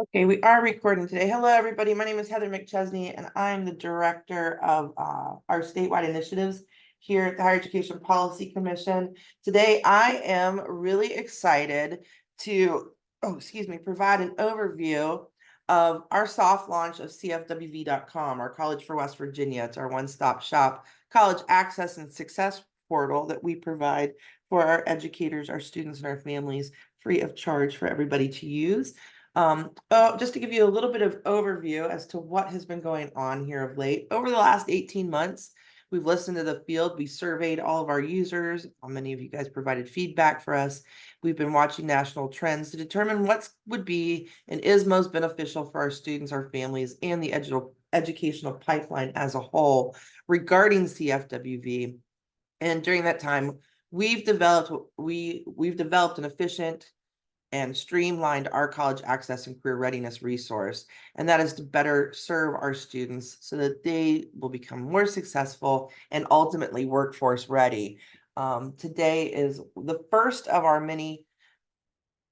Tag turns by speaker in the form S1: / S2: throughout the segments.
S1: Okay, we are recording today. Hello, everybody. My name is Heather McChesney, and I'm the director of our statewide initiatives here at the Higher Education Policy Commission. Today, I am really excited to, provide an overview of our soft launch of CFWV.com, our College for West Virginia. It's our one-stop shop college access and success portal that we provide for our educators, our students, and our families free of charge for everybody to use. Just to give you a little bit of overview as to what has been going on here of late. Over the last 18 months, we've listened to the field. We surveyed all of our users. Many of you guys provided feedback for us. We've been watching national trends to determine what would be and is most beneficial for our students, our families, and the educational pipeline as a whole regarding CFWV. And during that time, we've developed an efficient and streamlined our college access and career readiness resource. And that is to better serve our students so that they will become more successful and ultimately workforce ready. Today is the first of our mini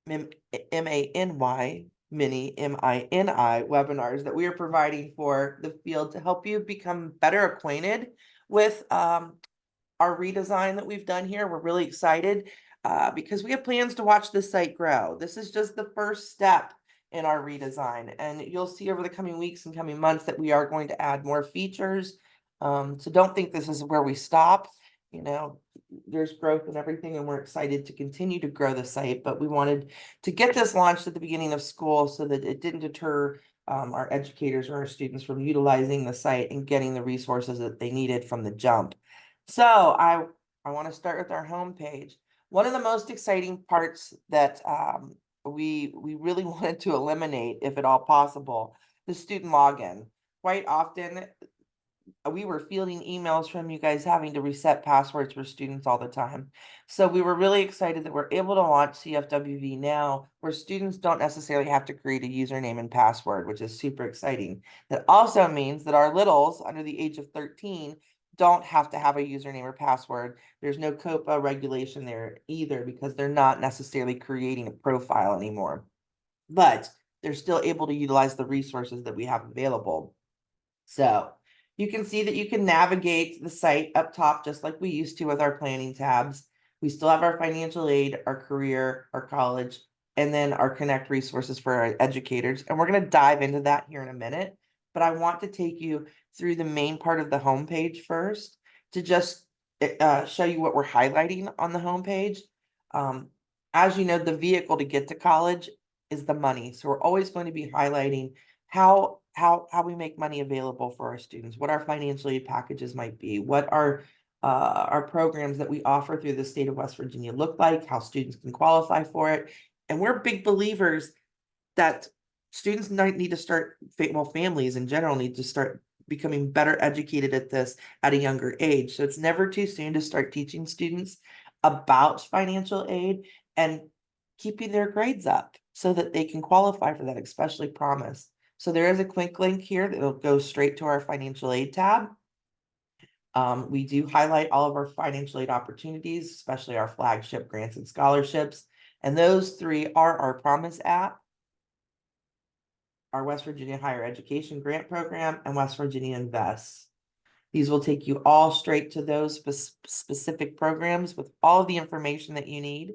S1: M-A-N-Y mini M-I-N-I webinars that we are providing for the field to help you become better acquainted with our redesign that we've done here. We're really excited because we have plans to watch this site grow. This is just the first step in our redesign, and you'll see over the coming weeks and coming months that we are going to add more features. So don't think this is where we stop. You know, there's growth and everything, and we're excited to continue to grow the site, but we wanted to get this launched at the beginning of school so that it didn't deter our educators or our students from utilizing the site and getting the resources that they needed from the jump. So I want to start with our homepage. One of the most exciting parts that we really wanted to eliminate, if at all possible, the student login. Quite often, we were fielding emails from you guys having to reset passwords for students all the time. So we were really excited that we're able to launch CFWV now, where students don't necessarily have to create a username and password, which is super exciting. That also means that our littles under the age of 13 don't have to have a username or password. There's no COPA regulation there either because they're not necessarily creating a profile anymore. But they're still able to utilize the resources that we have available. So you can see that you can navigate the site up top just like we used to with our planning tabs. We still have our financial aid, our career, our college, and then our connect resources for our educators. And we're going to dive into that here in a minute. But I want to take you through the main part of the homepage first to just show you what we're highlighting on the homepage. As you know, the vehicle to get to college is the money. So we're always going to be highlighting how we make money available for our students, what our financial aid packages might be, what our programs that we offer through the state of West Virginia look like, how students can qualify for it. And we're big believers that students need to start, well, families in general need to start becoming better educated at this at a younger age. So it's never too soon to start teaching students about financial aid and keeping their grades up so that they can qualify for that, especially Promise. So there is a quick link here that'll go straight to our financial aid tab. We do highlight all of our financial aid opportunities, especially our flagship grants and scholarships. And those three are our Promise app, our West Virginia Higher Education Grant Program, and West Virginia Invests. These will take you all straight to those specific programs with all of the information that you need.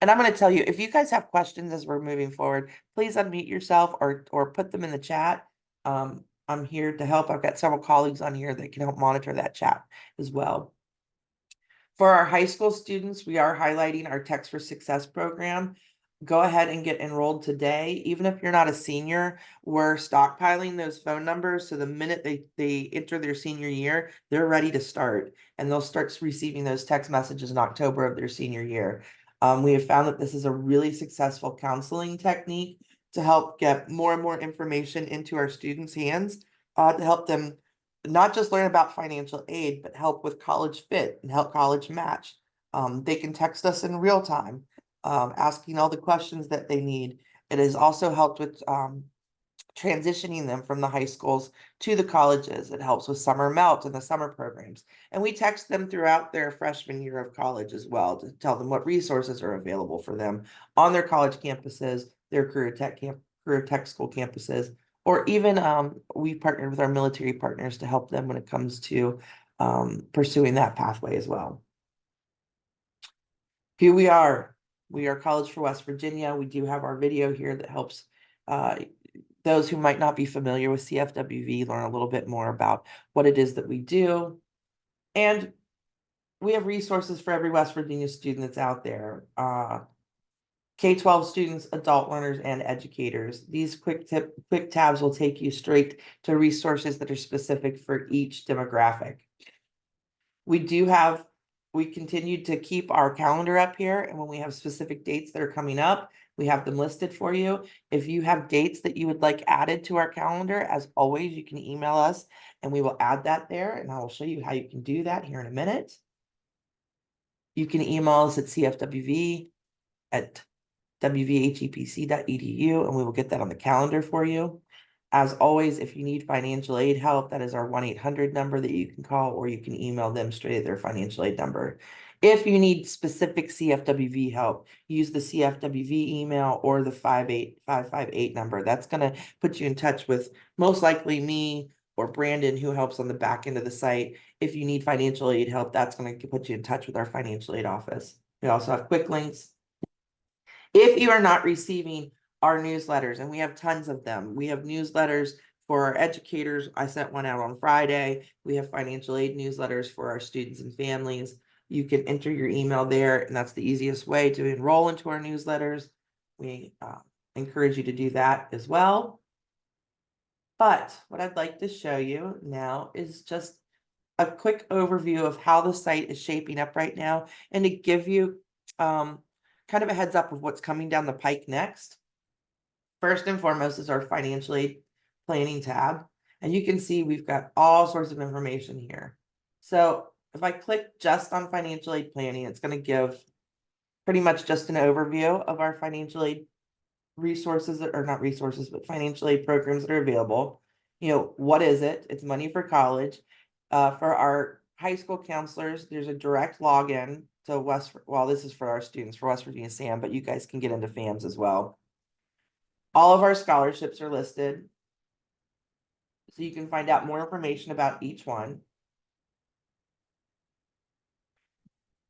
S1: And I'm going to tell you, if you guys have questions as we're moving forward, please unmute yourself or put them in the chat. I'm here to help. I've got several colleagues on here that can help monitor that chat as well. For our high school students, we are highlighting our Text for Success program. Go ahead and get enrolled today. Even if you're not a senior, we're stockpiling those phone numbers. So the minute they enter their senior year, they're ready to start. And they'll start receiving those text messages in October of their senior year. We have found that this is a really successful counseling technique to help get more and more information into our students' hands to help them not just learn about financial aid, but help with college fit and help college match. They can text us in real time, asking all the questions that they need. It has also helped with transitioning them from the high schools to the colleges. It helps with summer melt and the summer programs. And we text them throughout their freshman year of college as well to tell them what resources are available for them on their college campuses, their career tech career tech school campuses, or even we partnered with our military partners to help them when it comes to pursuing that pathway as well. Here we are College for West Virginia. We do have our video here that helps those who might not be familiar with CFWV learn a little bit more about what it is that we do. And we have resources for every West Virginia student that's out there. K-12 students, adult learners, and educators. These quick tabs will take you straight to resources that are specific for each demographic. We continue to keep our calendar up here, and when we have specific dates that are coming up, we have them listed for you. If you have dates that you would like added to our calendar, as always, you can email us and we will add that there, and I will show you how you can do that here in a minute. You can email us at cfwv@wvhepc.edu, and we will get that on the calendar for you. As always, if you need financial aid help, that is our 1-800 number that you can call, or you can email them straight at their financial aid number. If you need specific CFWV help, use the CFWV email or the 58558 number. That's going to put you in touch with most likely me or Brandon, who helps on the back end of the site. If you need financial aid help, that's going to put you in touch with our financial aid office. We also have quick links. If you are not receiving our newsletters, and we have tons of them, we have newsletters for our educators. I sent one out on Friday. We have financial aid newsletters for our students and families. You can enter your email there, and that's the easiest way to enroll into our newsletters. We encourage you to do that as well. But what I'd like to show you now is just a quick overview of how the site is shaping up right now, and to give you kind of a heads up of what's coming down the pike next. First and foremost is our financial aid planning tab. And you can see we've got all sorts of information here. So if I click just on financial aid planning, it's going to give pretty much just an overview of our financial aid resources, or not resources, but financial aid programs that are available. You know, what is it? It's money for college. For our high school counselors, there's a direct login to well, this is for our students for West Virginia SAM, but you guys can get into FAMS as well. All of our scholarships are listed, so you can find out more information about each one.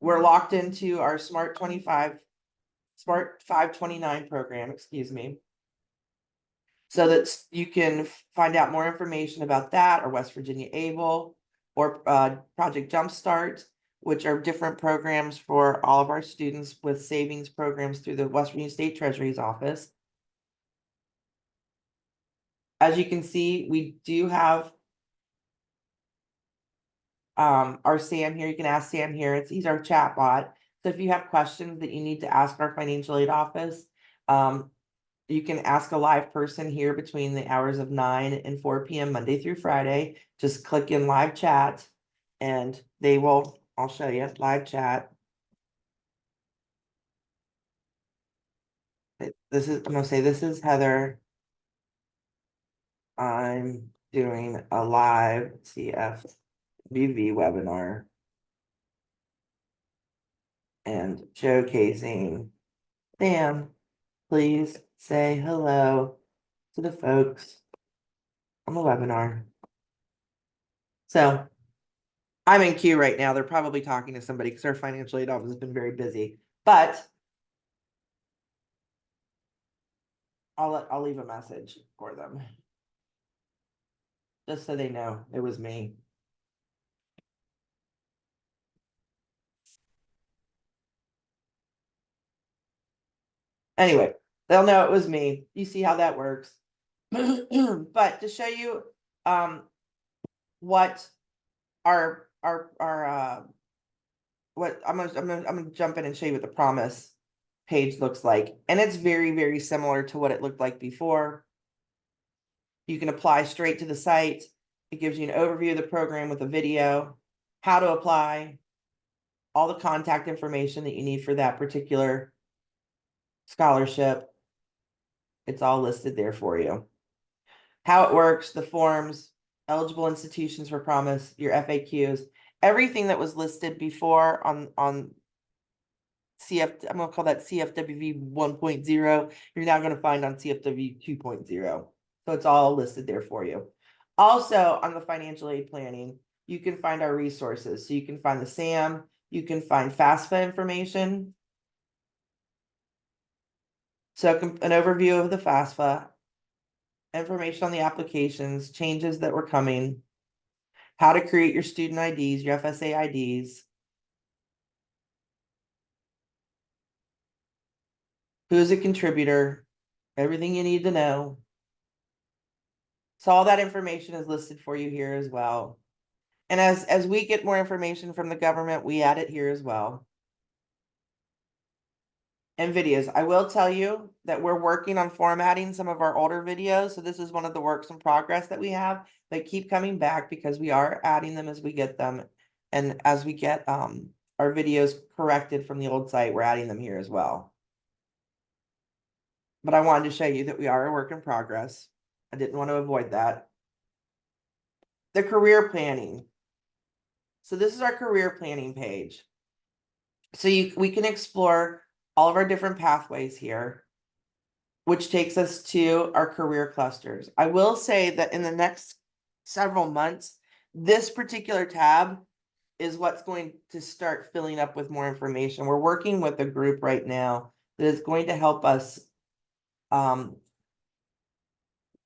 S1: We're locked into our Smart 529 program, excuse me, so that you can find out more information about that, or West Virginia Able, or Project Jumpstart, which are different programs for all of our students with savings programs through the West Virginia State Treasury's office. As you can see, we do have our Sam here. You can ask Sam here. He's our chat bot. So if you have questions that you need to ask our financial aid office, you can ask a live person here between the hours of 9 and 4 p.m. Monday through Friday. Just click in live chat and they will, I'll show you live chat. I'm going to say, this is Heather. I'm doing a live CFWV webinar and showcasing Sam. Please say hello to the folks on the webinar. So I'm in queue right now. They're probably talking to somebody because our financial aid office has been very busy, but I'll leave a message for them just so they know it was me. Anyway, they'll know it was me. You see how that works. But to show you what our what I'm gonna jump in and show you what the promise page looks like, and it's very, very similar to what it looked like before. You can apply straight to the site. It gives you an overview of the program with a video, how to apply, all the contact information that you need for that particular scholarship. It's all listed there for you. How it works, the forms, eligible institutions for promise, your FAQs, everything that was listed before on I'm gonna call that CFWV 1.0, you're now gonna find on CFW 2.0. So it's all listed there for you. Also, on the financial aid planning, you can find our resources. So you can find the SAM, you can find FAFSA information. So an overview of the FAFSA, information on the applications, changes that were coming, how to create your student IDs, your FSA IDs, who's a contributor, everything you need to know. So all that information is listed for you here as well. And as we get more information from the government, we add it here as well. And videos. I will tell you that we're working on formatting some of our older videos. So this is one of the works in progress that we have. They keep coming back because we are adding them as we get them. And as we get our videos corrected from the old site, we're adding them here as well. But I wanted to show you that we are a work in progress. I didn't want to avoid that. The career planning. So this is our career planning page. So we can explore all of our different pathways here, which takes us to our career clusters. I will say that in the next several months, this particular tab is what's going to start filling up with more information. We're working with a group right now that is going to help us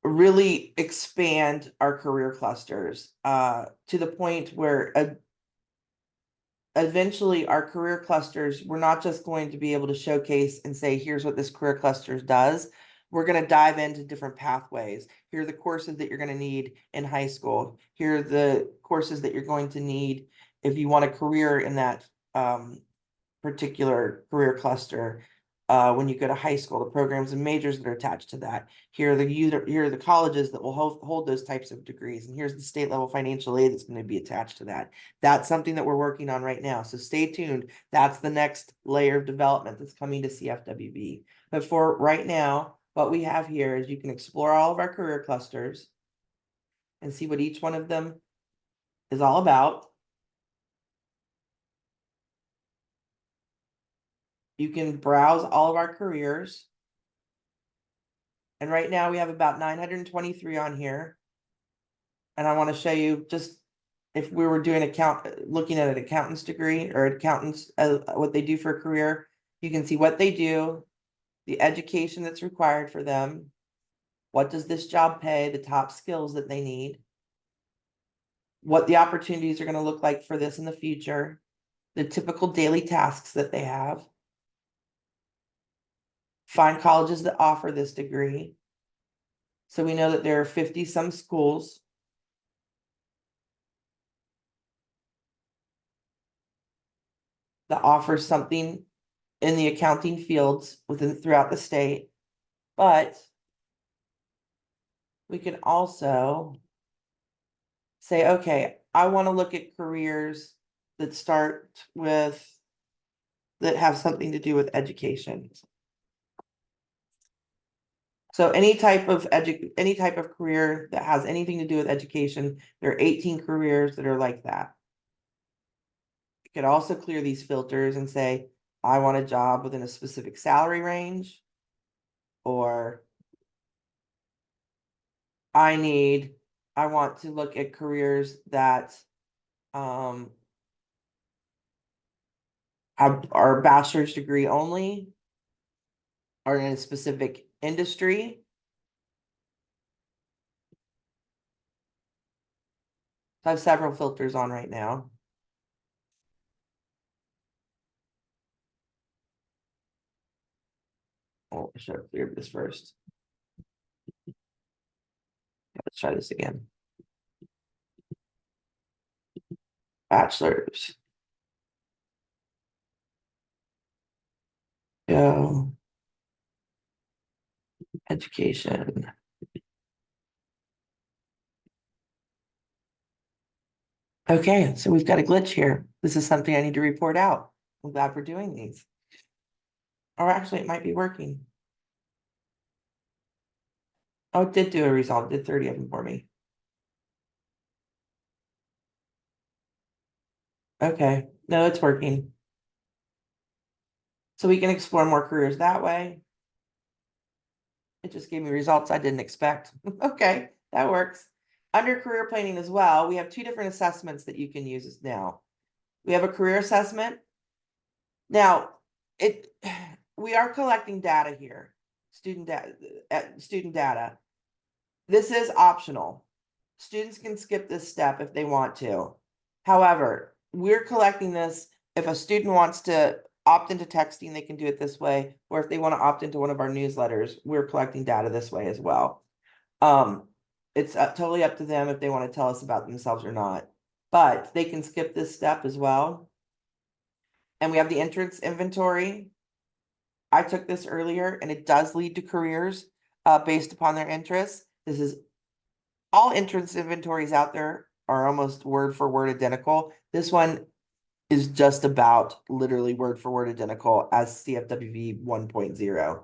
S1: really expand our career clusters to the point where eventually our career clusters, we're not just going to be able to showcase and say, here's what this career clusters does. We're going to dive into different pathways. Here are the courses that you're going to need in high school. Here are the courses that you're going to need if you want a career in that particular career cluster. When you go to high school, the programs and majors that are attached to that. Here are the colleges that will hold those types of degrees. And here's the state level financial aid that's going to be attached to that. That's something that we're working on right now. So stay tuned. That's the next layer of development that's coming to CFWB. But for right now, what we have here is you can explore all of our career clusters and see what each one of them is all about. You can browse all of our careers. And right now we have about 923 on here. And I want to show you just if we were doing looking at an accountant's degree or accountants, what they do for a career, you can see what they do, the education that's required for them, what does this job pay, the top skills that they need, what the opportunities are going to look like for this in the future, the typical daily tasks that they have, find colleges that offer this degree. So we know that there are 50 some schools. That offers something in the accounting fields throughout the state, but we can also say, okay, I want to look at careers that have something to do with education. So any type of career that has anything to do with education, there are 18 careers that are like that. You could also clear these filters and say, I want a job within a specific salary range, or I want to look at careers that are bachelor's degree only, are in a specific industry. So I have several filters on right now. Oh, I should have cleared this first. Let's try this again. Bachelor's. Go. Education. Okay, so we've got a glitch here. This is something I need to report out. I'm glad we're doing these. Or actually, it might be working. Oh, it did do a result. It did 30 of them for me. Okay, no, it's working. So we can explore more careers that way. It just gave me results I didn't expect. Okay, that works. Under career planning as well, we have two different assessments that you can use now. We have a career assessment. Now, we are collecting data here, student data. This is optional. Students can skip this step if they want to. However, we're collecting this. If a student wants to opt into texting, they can do it this way. Or if they want to opt into one of our newsletters, we're collecting data this way as well. It's totally up to them if they want to tell us about themselves or not. But they can skip this step as well. And we have the entrance inventory. I took this earlier and it does lead to careers based upon their interests. This is all entrance inventories out there are almost word for word identical. This one is just about literally word for word identical as CFWV 1.0.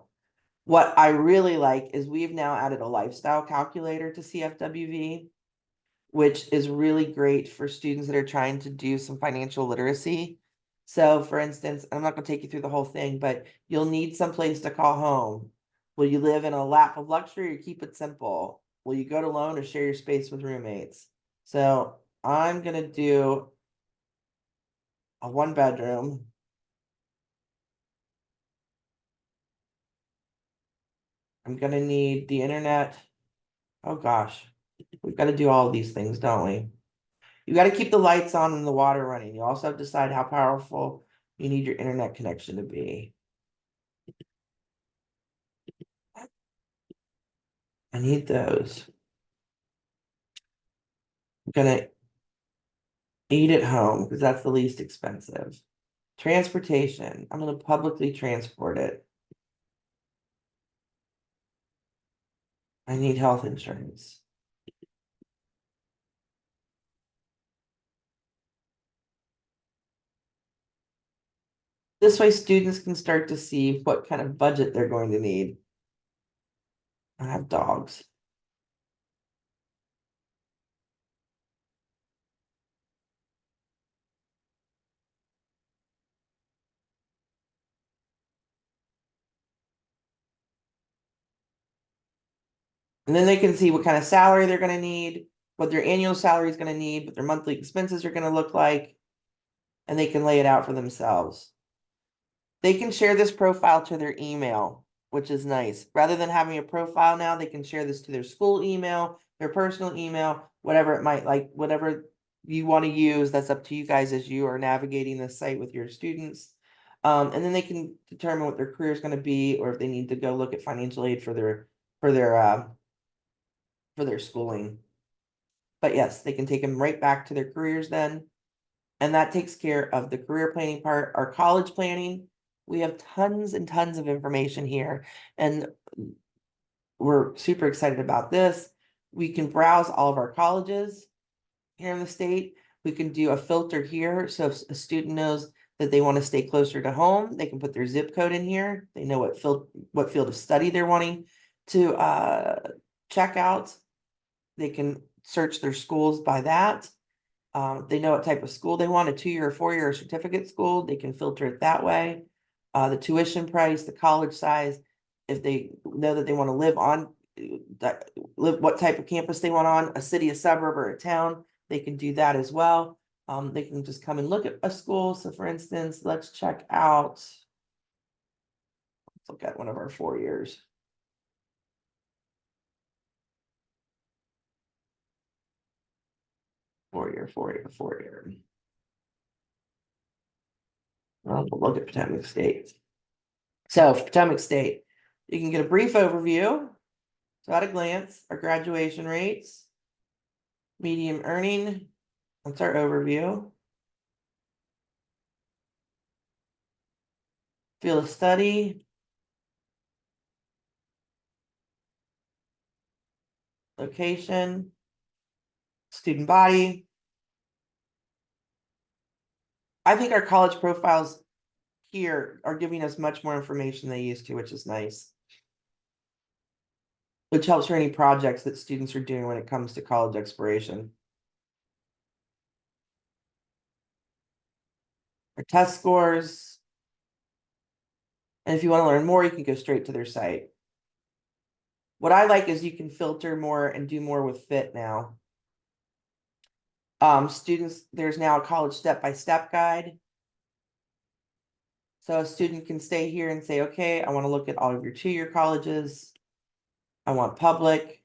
S1: What I really like is we've now added a lifestyle calculator to CFWV, which is really great for students that are trying to do some financial literacy. So for instance, I'm not gonna take you through the whole thing, but you'll need some place to call home. Will you live in a lap of luxury or keep it simple? Will you go it alone or share your space with roommates? So I'm gonna do a 1 bedroom. I'm gonna need the internet. Oh gosh, we've got to do all of these things, don't we? You got to keep the lights on and the water running. You also have to decide how powerful you need your internet connection to be. I need those. I'm gonna eat at home because that's the least expensive. Transportation, I'm gonna publicly transport it. I need health insurance. This way students can start to see what kind of budget they're going to need. I have dogs. And then they can see what kind of salary they're gonna need, what their annual salary is gonna need, what their monthly expenses are gonna look like, and they can lay it out for themselves. They can share this profile to their email, which is nice. Rather than having a profile now, they can share this to their school email, their personal email, whatever it might like, whatever you want to use. That's up to you guys as you are navigating the site with your students. And then they can determine what their career is going to be, or if they need to go look at financial aid for their schooling. But yes, they can take them right back to their careers then. And that takes care of the career planning part. Our college planning, we have tons and tons of information here. And we're super excited about this. We can browse all of our colleges here in the state. We can do a filter here. So if a student knows that they want to stay closer to home, they can put their zip code in here. They know what field of study they're wanting to check out. They can search their schools by that. They know what type of school they want, a 2-year or 4-year certificate school, they can filter it that way. The tuition price, the college size, if they know that they want to live on, what type of campus they want on, a city, a suburb, or a town, they can do that as well. They can just come and look at a school. So for instance, let's check out, let's look at one of our 4-years. 4-year, 4-year, 4-year. Well, we'll look at Potomac State. So for Potomac State, you can get a brief overview. So at a glance, our graduation rates, median earning, that's our overview. Field of study, location, student body. I think our college profiles here are giving us much more information than they used to, which is nice. Which helps for any projects that students are doing when it comes to college exploration. Our test scores. And if you want to learn more, you can go straight to their site. What I like is you can filter more and do more with Fit now. Students, there's now a college step-by-step guide. So a student can stay here and say, okay, I want to look at all of your 2-year colleges. I want public.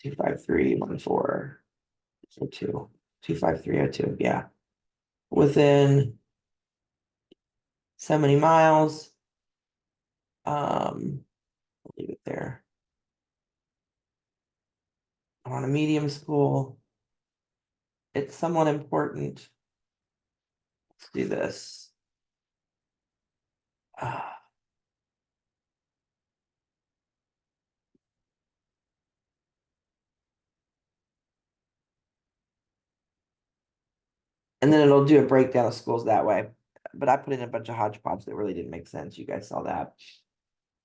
S1: 2531402. 25302, yeah. Within so many miles. Leave it there. I want a medium school. It's somewhat important. Let's do this. And then it'll do a breakdown of schools that way. But I put in a bunch of hodgepodge that really didn't make sense. You guys saw that.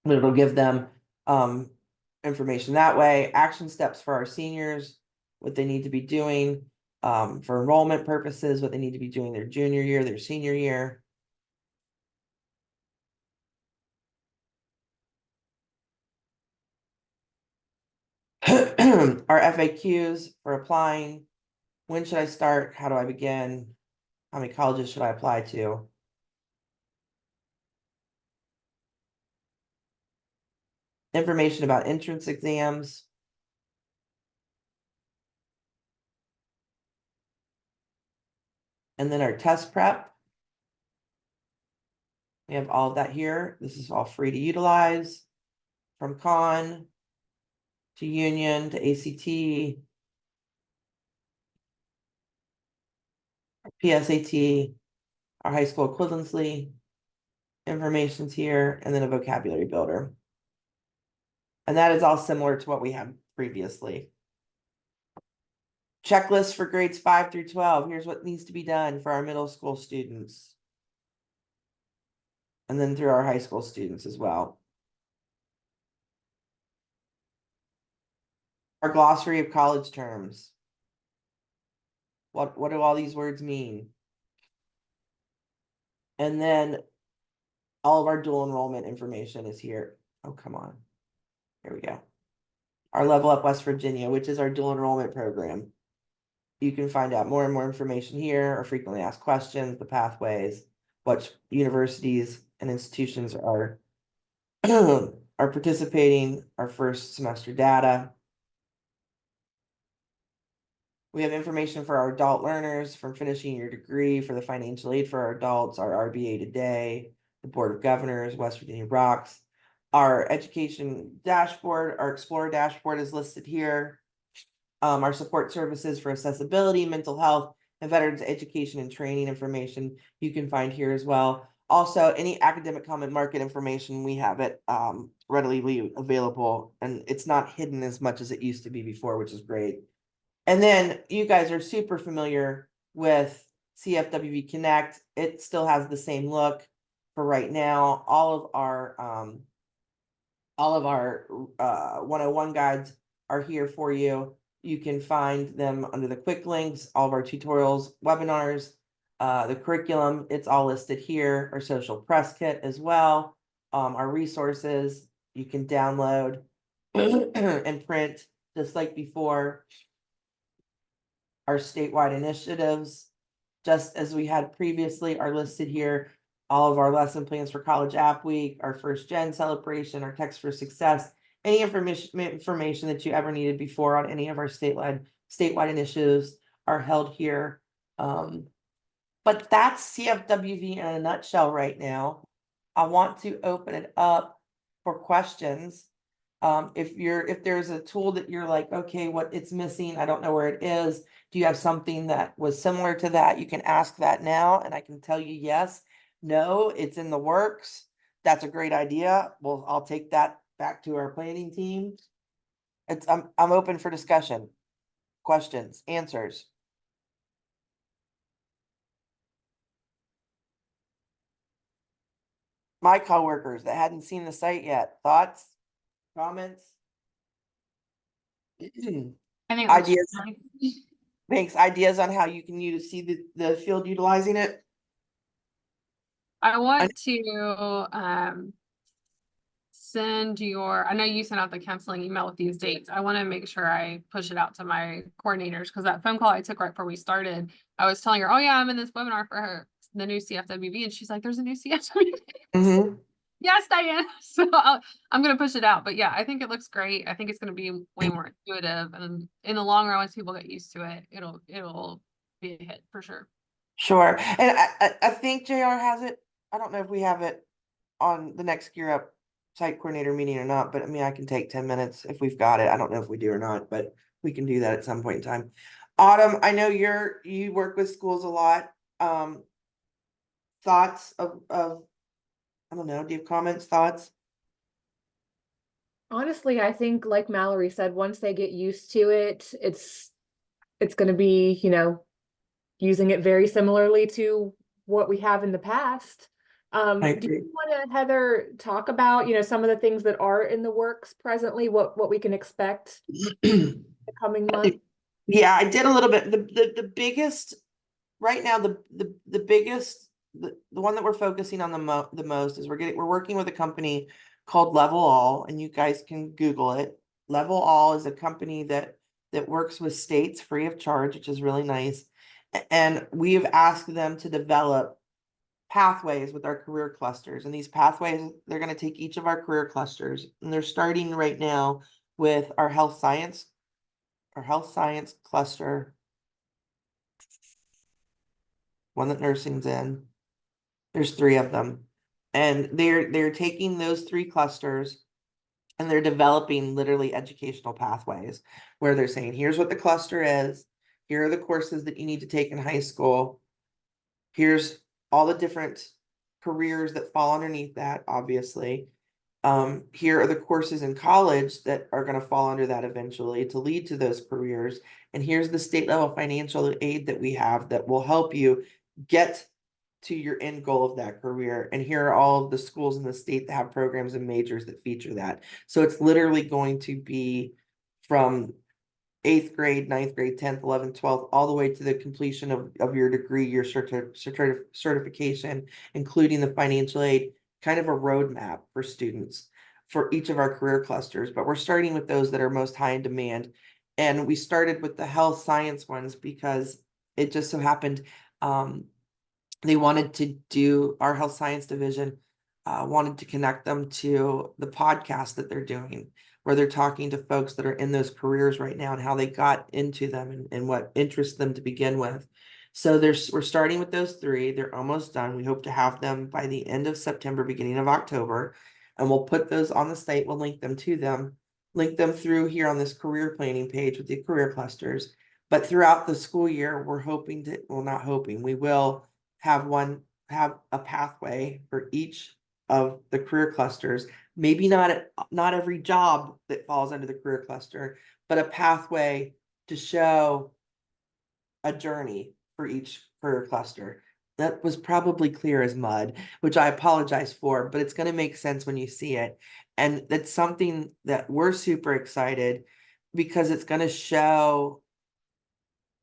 S1: But it'll give them information that way. Action steps for our seniors, what they need to be doing for enrollment purposes, what they need to be doing their junior year, their senior year. Our FAQs for applying. When should I start? How do I begin? How many colleges should I apply to? Information about entrance exams. And then our test prep. We have all of that here. This is all free to utilize, from Khan to Union to ACT, PSAT, our high school equivalency information's here, and then a vocabulary builder. And that is all similar to what we had previously. Checklist for grades 5 through 12. Here's what needs to be done for our middle school students. And then through our high school students as well. Our glossary of college terms. What do all these words mean? And then all of our dual enrollment information is here. Oh, come on. Here we go. Our Level Up West Virginia, which is our dual enrollment program. You can find out more and more information here, or frequently asked questions, the pathways, what universities and institutions are are participating, our first semester data. We have information for our adult learners from finishing your degree, for the financial aid for our adults, our RBA Today, the Board of Governors, West Virginia Rocks. Our education dashboard, our Explorer dashboard is listed here. Our support services for accessibility, mental health, and veterans education and training information you can find here as well. Also, any academic comment market information, we have it readily available, and it's not hidden as much as it used to be before, which is great. And then you guys are super familiar with CFWB Connect. It still has the same look for right now. All of our 101 guides are here for you. You can find them under the quick links, all of our tutorials, webinars, the curriculum, it's all listed here, our social press kit as well, our resources you can download and print just like before. Our statewide initiatives, just as we had previously, are listed here. All of our lesson plans for College App Week, our first gen celebration, our Text for Success, any information that you ever needed before on any of our statewide initiatives are held here. But that's CFWB in a nutshell right now. I want to open it up for questions. If there's a tool that you're like, okay, what it's missing, I don't know where it is. Do you have something that was similar to that? You can ask that now, and I can tell you yes, no, it's in the works. That's a great idea. Well, I'll take that back to our planning team. I'm open for discussion, questions, answers. My coworkers that hadn't seen the site yet, thoughts, comments?
S2: I think it looks
S1: Ideas.
S2: nice.
S1: Thanks. Ideas on how you can see the field utilizing it?
S2: I want to send your, I know you sent out the counseling email with these dates. I want to make sure I push it out to my coordinators, because that phone call I took right before we started, I was telling her, oh yeah, I'm in this webinar for her, the new CFWB. And she's like, there's a new CFWB.
S1: Mhm.
S2: Yes, Diane. So I'm going to push it out. But yeah, I think it looks great. I think it's going to be way more intuitive. And in the long run, once people get used to it, it'll be a hit for sure.
S1: Sure. And I think JR has it. I don't know if we have it on the next Gear Up site coordinator meeting or not, but I mean, I can take 10 minutes if we've got it. I don't know if we do or not, but we can do that at some point in time. Autumn, I know you work with schools a lot. Thoughts of, I don't know, do you have comments, thoughts?
S3: Honestly, I think like Mallory said, once they get used to it, it's going to be, using it very similarly to what we have in the past.
S1: I
S3: Do
S1: agree.
S3: you want to, Heather, talk about, some of the things that are in the works presently, what we can expect the coming month?
S1: Yeah, I did a little bit. The biggest right now, the biggest, the one that we're focusing on the most is we're working with a company called Level All, and you guys can Google it. Level All is a company that works with states free of charge, which is really nice. And we have asked them to develop pathways with our career clusters. And these pathways, they're going to take each of our career clusters, and they're starting right now with our health science cluster, one that nursing's in. There's three of them. And they're taking those three clusters and they're developing literally educational pathways where they're saying, here's what the cluster is. Here are the courses that you need to take in high school. Here's all the different careers that fall underneath that, obviously. Here are the courses in college that are going to fall under that eventually to lead to those careers. And here's the state level financial aid that we have that will help you get to your end goal of that career. And here are all of the schools in the state that have programs and majors that feature that. So it's literally going to be from 8th grade, 9th grade, 10th, 11th, 12th, all the way to the completion of your degree, your certification, including the financial aid, kind of a roadmap for students for each of our career clusters. But we're starting with those that are most high in demand. And we started with the health science ones because it just so happened they wanted to do our health science division, wanted to connect them to the podcast that they're doing, where they're talking to folks that are in those careers right now and how they got into them and what interests them to begin with. So we're starting with those three. They're almost done. We hope to have them by the end of September, beginning of October. And we'll put those on the site. We'll link them to them, link them through here on this career planning page with the career clusters. But throughout the school year, we're hoping to, well, not hoping, we will have a pathway for each of the career clusters. Maybe not every job that falls under the career cluster, but a pathway to show a journey for each career cluster. That was probably clear as mud, which I apologize for, but it's going to make sense when you see it. And that's something that we're super excited because it's going to show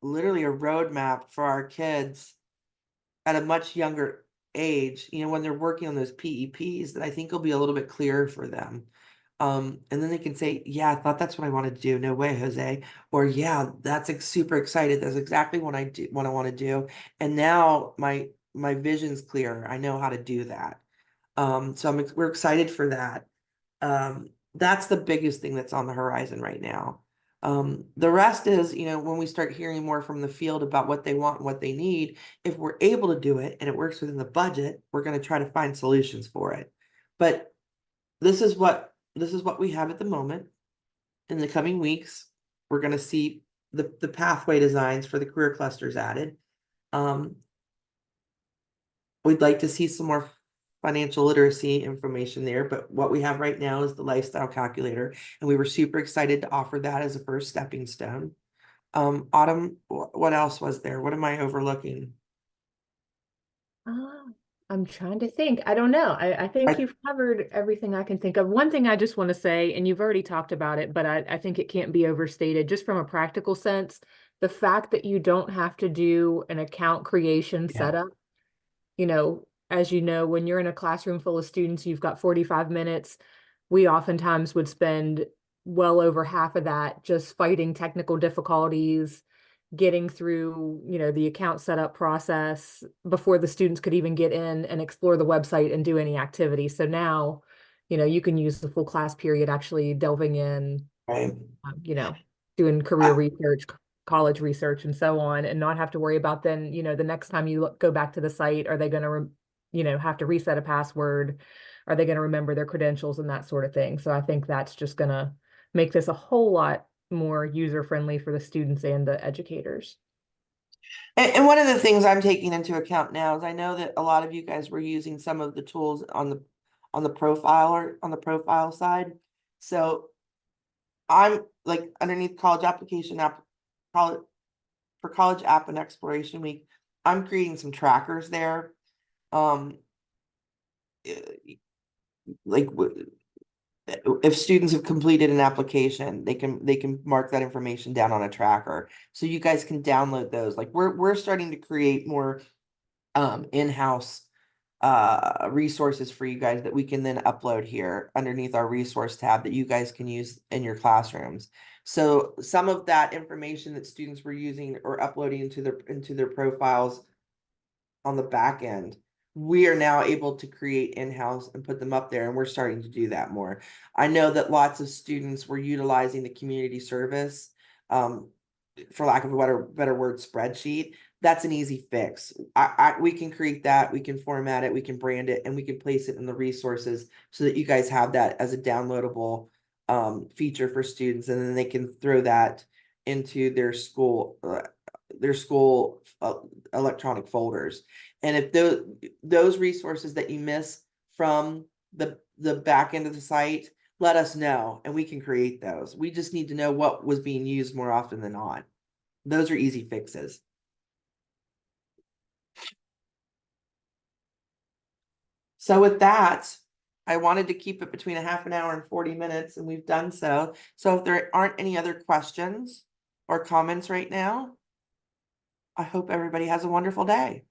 S1: literally a roadmap for our kids at a much younger age, when they're working on those PEPs, that I think will be a little bit clearer for them. And then they can say, yeah, I thought that's what I wanted to do. No way, Jose. Or yeah, that's super excited. That's exactly what I want to do. And now my vision's clear. I know how to do that. So we're excited for that. That's the biggest thing that's on the horizon right now. The rest is, when we start hearing more from the field about what they want and what they need, if we're able to do it and it works within the budget, we're going to try to find solutions for it. But this is what we have at the moment. In the coming weeks, we're going to see the pathway designs for the career clusters added. We'd like to see some more financial literacy information there, but what we have right now is the lifestyle calculator, and we were super excited to offer that as a first stepping stone. Autumn, what else was there? What am I overlooking?
S3: I'm trying to think. I don't know. I think you've covered everything I can think of. One thing I just want to say, and you've already talked about it, but I think it can't be overstated, just from a practical sense, the fact that you don't have to do an account creation
S1: Yeah.
S3: setup, you know, as you know, when you're in a classroom full of students, you've got 45 minutes. We oftentimes would spend well over half of that just fighting technical difficulties, getting through, the account setup process before the students could even get in and explore the website and do any activity. So now, you can use the full class period actually delving in,
S1: Right.
S3: doing career research, college research, and so on, and not have to worry about then, the next time you go back to the site, are they going to, have to reset a password? Are they going to remember their credentials and that sort of thing? So I think that's just going to make this a whole lot more user-friendly for the students and the educators.
S1: And one of the things I'm taking into account now is I know that a lot of you guys were using some of the tools on the profile or on the profile side. So I'm like underneath college application app, for college app and exploration week, I'm creating some trackers there. Like if students have completed an application, they can mark that information down on a tracker. So you guys can download those. Like we're starting to create more in-house resources for you guys that we can then upload here underneath our resource tab that you guys can use in your classrooms. So some of that information that students were using or uploading into their profiles on the back end, we are now able to create in-house and put them up there, and we're starting to do that more. I know that lots of students were utilizing the community service, for lack of a better word, spreadsheet. That's an easy fix. We can create that, we can format it, we can brand it, and we can place it in the resources so that you guys have that as a downloadable feature for students, and then they can throw that into their school electronic folders. And if those resources that you miss from the back end of the site, let us know and we can create those. We just need to know what was being used more often than not. Those are easy fixes. So with that, I wanted to keep it between a half an hour and 40 minutes, and we've done so. So if there aren't any other questions or comments right now, I hope everybody has a wonderful day.